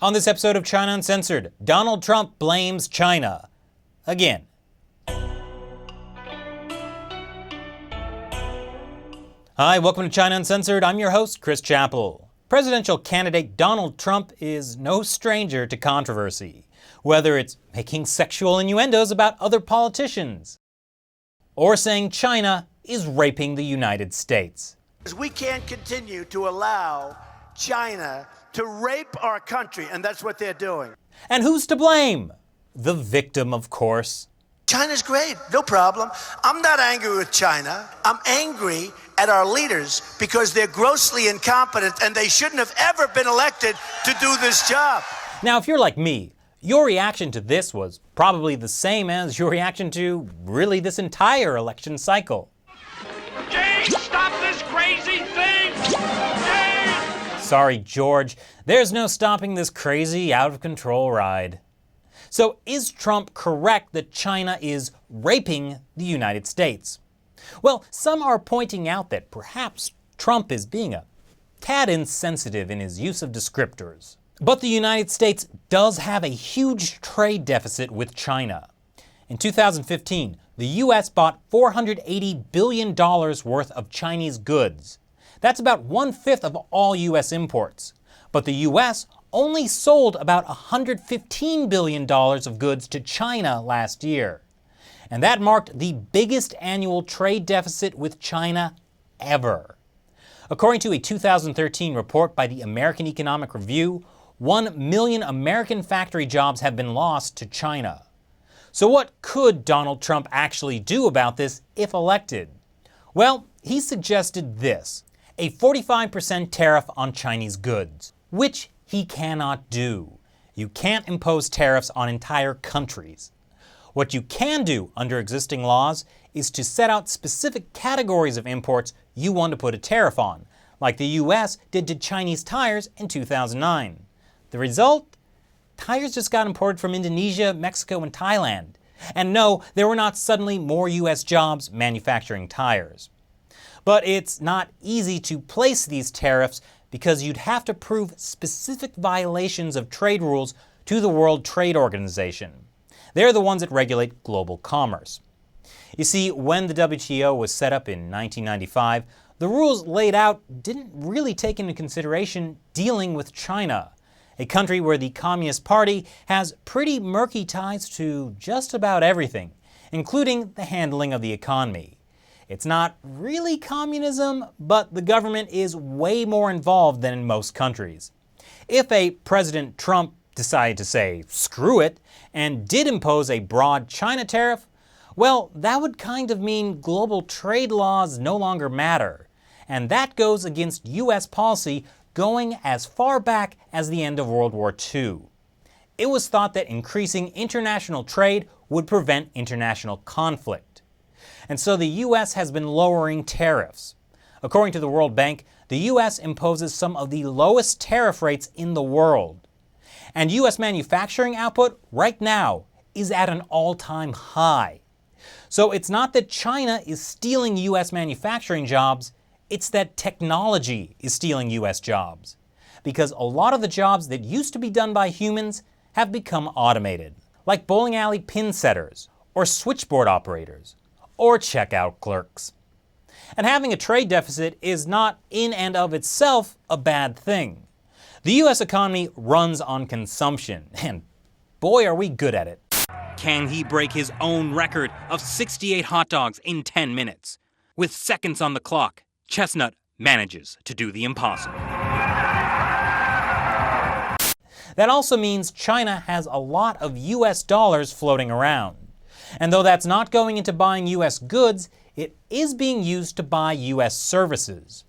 On this episode of China Uncensored, Donald Trump blames China. Again. Hi, welcome to China Uncensored. I'm your host, Chris Chappell. Presidential candidate Donald Trump is no stranger to controversy, whether it's making sexual innuendos about other politicians, or saying China is raping the United States. We can't continue to allow China to rape our country, and that's what they're doing. And who's to blame? The victim, of course. China's great, no problem. I'm not angry with China. I'm angry at our leaders because they're grossly incompetent and they shouldn't have ever been elected to do this job. Now, if you're like me, your reaction to this was probably the same as your reaction to really this entire election cycle. Jane, stop this crazy thing! Jane! Sorry, George, there's no stopping this crazy, out-of-control ride. So is Trump correct that China is raping the United States? Well, some are pointing out that perhaps Trump is being a tad insensitive in his use of descriptors. But the United States does have a huge trade deficit with China. In 2015, the US bought $480 billion worth of Chinese goods. That's about 1/5 of all US imports. But the US only sold about $115 billion of goods to China last year. And that marked the biggest annual trade deficit with China ever. According to a 2013 report by the American Economic Review, 1 million American factory jobs have been lost to China. So what could Donald Trump actually do about this if elected? Well, he suggested this: a 45% tariff on Chinese goods, which he cannot do. You can't impose tariffs on entire countries. What you can do under existing laws is to set out specific categories of imports you want to put a tariff on, like the US did to Chinese tires in 2009. The result? Tires just got imported from Indonesia, Mexico, and Thailand. And no, there were not suddenly more US jobs manufacturing tires. But it's not easy to place these tariffs because you'd have to prove specific violations of trade rules to the World Trade Organization. They're the ones that regulate global commerce. You see, when the WTO was set up in 1995, the rules laid out didn't really take into consideration dealing with China, a country where the Communist Party has pretty murky ties to just about everything, including the handling of the economy. It's not really communism, but the government is way more involved than in most countries. If a President Trump decided to say, screw it, and did impose a broad China tariff, well, that would kind of mean global trade laws no longer matter. And that goes against US policy going as far back as the end of World War II. It was thought that increasing international trade would prevent international conflict. And so the US has been lowering tariffs. According to the World Bank, the US imposes some of the lowest tariff rates in the world. And US manufacturing output right now is at an all-time high. So it's not that China is stealing US manufacturing jobs, it's that technology is stealing US jobs. Because a lot of the jobs that used to be done by humans have become automated, like bowling alley pin setters, or switchboard operators, or checkout clerks. And having a trade deficit is not in and of itself a bad thing. The US economy runs on consumption, and boy are we good at it. Can he break his own record of 68 hot dogs in 10 minutes? With seconds on the clock, Chestnut manages to do the impossible. That also means China has a lot of US dollars floating around. And though that's not going into buying US goods, it is being used to buy US services.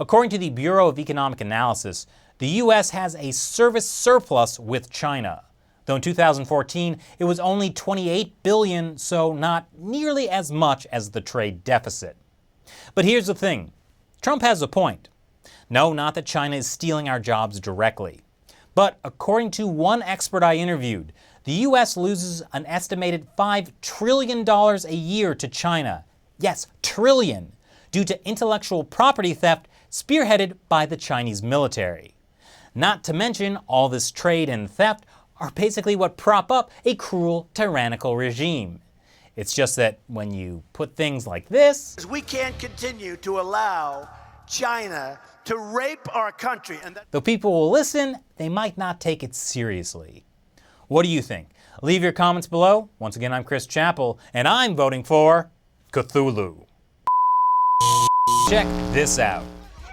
According to the Bureau of Economic Analysis, the US has a service surplus with China. Though in 2014, it was only $28 billion, so not nearly as much as the trade deficit. But here's the thing. Trump has a point. No, not that China is stealing our jobs directly. But according to one expert I interviewed, the US loses an estimated $5 trillion a year to China. Yes, trillion, due to intellectual property theft spearheaded by the Chinese military. Not to mention, all this trade and theft are basically what prop up a cruel, tyrannical regime. It's just that when you put things like this, We can't continue to allow China to rape our country. though people will listen, they might not take it seriously. What do you think? Leave your comments below. Once again, I'm Chris Chappell, and I'm voting for Cthulhu. Check this out.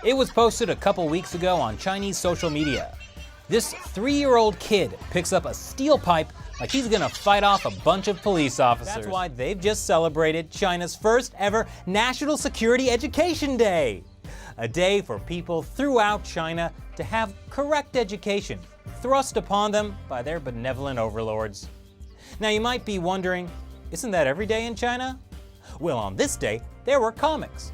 It was posted a couple weeks ago on Chinese social media. This 3-year-old kid picks up a steel pipe like he's gonna fight off a bunch of police officers. That's why they've just celebrated China's first ever National Security Education Day. A day for people throughout China to have correct education thrust upon them by their benevolent overlords. Now you might be wondering, isn't that every day in China? Well, on this day, there were comics.